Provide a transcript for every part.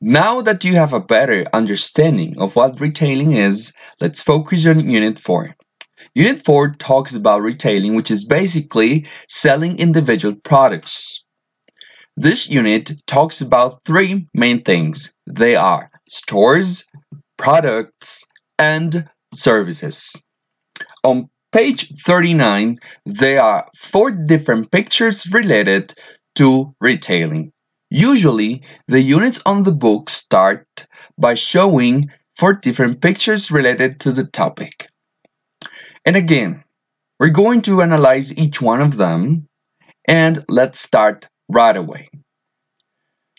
Now that you have a better understanding of what retailing is, let's focus on Unit 4. Unit 4 talks about retailing, which is basically selling individual products. This unit talks about three main things. They are stores, products, and services. On page 39, there are 4 different pictures related to retailing. Usually, the units on the book start by showing 4 different pictures related to the topic. And again, we're going to analyze each one of them, and let's start right away.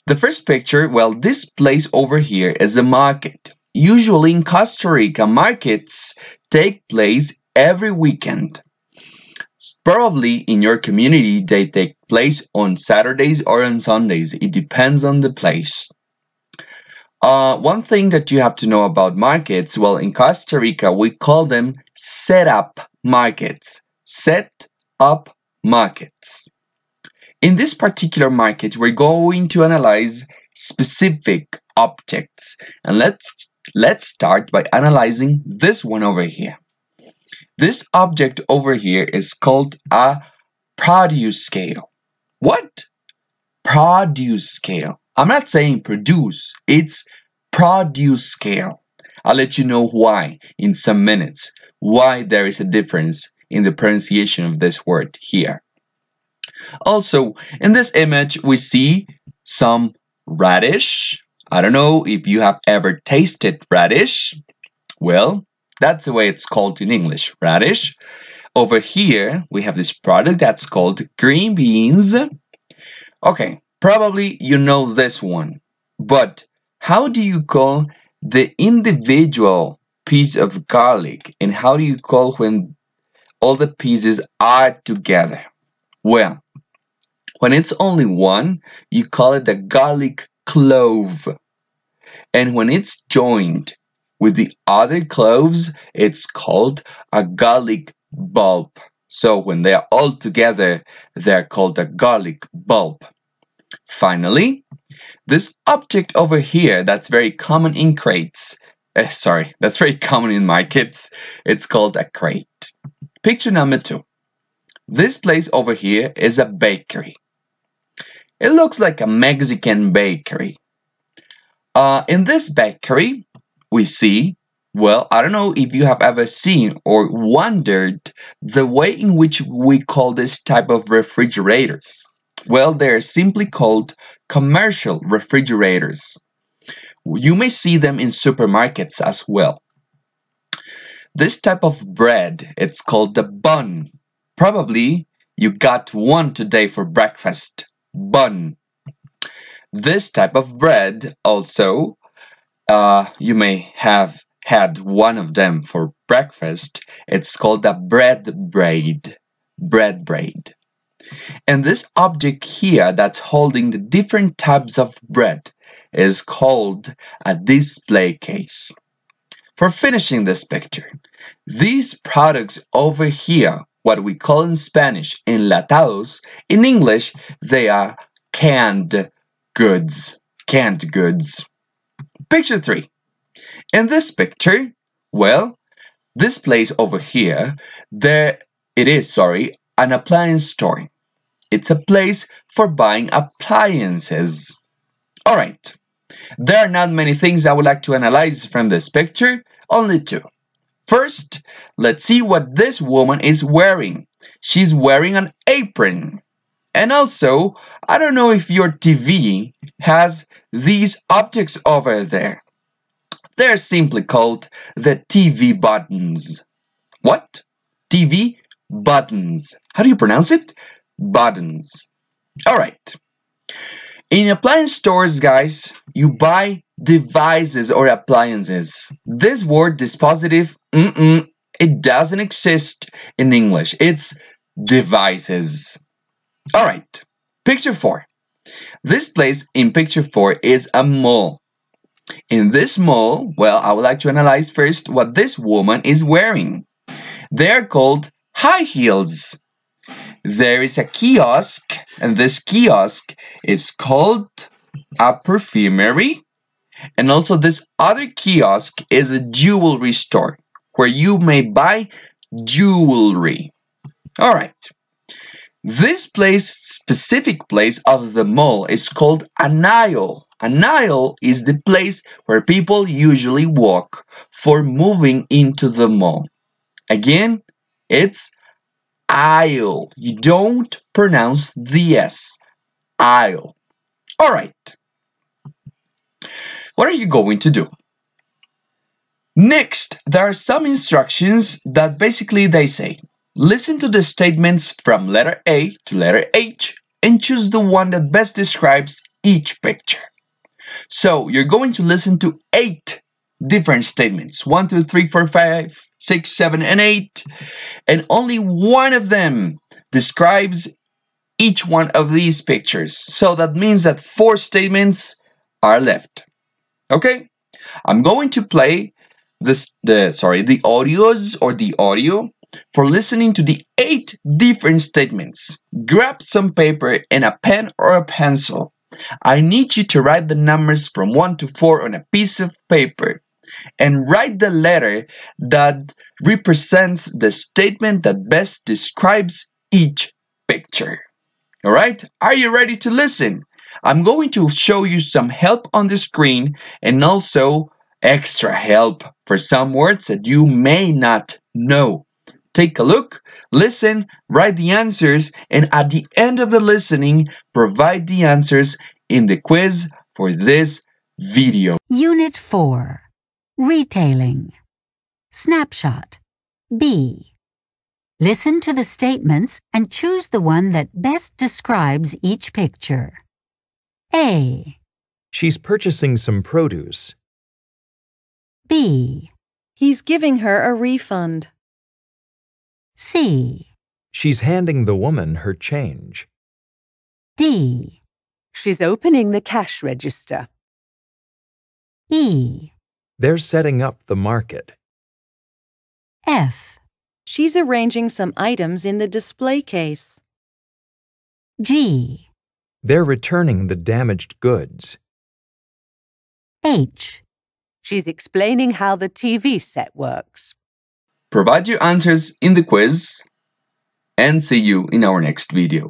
The first picture, well, this place over here is a market. Usually in Costa Rica, markets take place every weekend. Probably in your community, they take place on Saturdays or on Sundays. It depends on the place. One thing that you have to know about markets, well, in Costa Rica, we call them set-up markets. Set-up markets. In this particular market, we're going to analyze specific objects. And let's start by analyzing this one over here. This object over here is called a produce scale. What? Produce scale. I'm not saying produce, it's produce scale. I'll let you know why in some minutes, why there is a difference in the pronunciation of this word here. Also, in this image, we see some radish. I don't know if you have ever tasted radish. Well, that's the way it's called in English, radish. Over here, we have this product that's called green beans. Okay, probably you know this one. But how do you call the individual piece of garlic? And how do you call when all the pieces are together? Well, when it's only one, you call it a garlic clove. And when it's joined with the other cloves, it's called a garlic bulb. So when they are all together, they're called a garlic bulb. Finally, this object over here that's very common in crates, that's very common in markets, it's called a crate. Picture number 2. This place over here is a bakery. It looks like a Mexican bakery. In this bakery, we see, well, I don't know if you have ever seen or wondered the way in which we call this type of refrigerators. Well, they're simply called commercial refrigerators. You may see them in supermarkets as well. This type of bread, it's called the bun. Probably you got one today for breakfast. Bun. This type of bread also, you may have had one of them for breakfast. It's called a bread braid. Bread braid. And this object here that's holding the different types of bread is called a display case. For finishing this picture, these products over here, what we call in Spanish enlatados, in English they are canned goods. Canned goods. Picture 3. In this picture, well, this place over here, an appliance store. It's a place for buying appliances. Alright, there are not many things I would like to analyze from this picture, only 2. First, let's see what this woman is wearing. She's wearing an apron. And also, I don't know if your TV has these objects over there. They're simply called the TV buttons. What? TV buttons. How do you pronounce it? Buttons. Alright. In appliance stores, guys, you buy devices or appliances. This word dispositive, it doesn't exist in English. It's devices. Alright, picture 4. This place in picture 4 is a mall. In this mall, well, I would like to analyze first what this woman is wearing. They're called high heels. There is a kiosk, and this kiosk is called a perfumery. And also this other kiosk is a jewelry store where you may buy jewelry. All right. This specific place of the mall is called an aisle. An aisle is the place where people usually walk for moving into the mall. Again, it's aisle. You don't pronounce the S. Aisle. All right. What are you going to do? Next, there are some instructions that basically they say, listen to the statements from letter A to letter H and choose the one that best describes each picture. So you're going to listen to 8 different statements. 1, 2, 3, 4, 5, 6, 7, and 8. And only one of them describes each one of these pictures. So that means that 4 statements are left. Okay? I'm going to play the audio for listening to the 8 different statements. Grab some paper and a pen or a pencil. I need you to write the numbers from 1 to 4 on a piece of paper and write the letter that represents the statement that best describes each picture. All right? Are you ready to listen? I'm going to show you some help on the screen and also extra help for some words that you may not know. Take a look, listen, write the answers, and at the end of the listening, provide the answers in the quiz for this video. Unit 4. Retailing. Snapshot. B. Listen to the statements and choose the one that best describes each picture. A. She's purchasing some produce. B. He's giving her a refund. C. She's handing the woman her change. D. She's opening the cash register. E. They're setting up the market. F. She's arranging some items in the display case. G. They're returning the damaged goods. H. She's explaining how the TV set works. Provide your answers in the quiz and see you in our next video.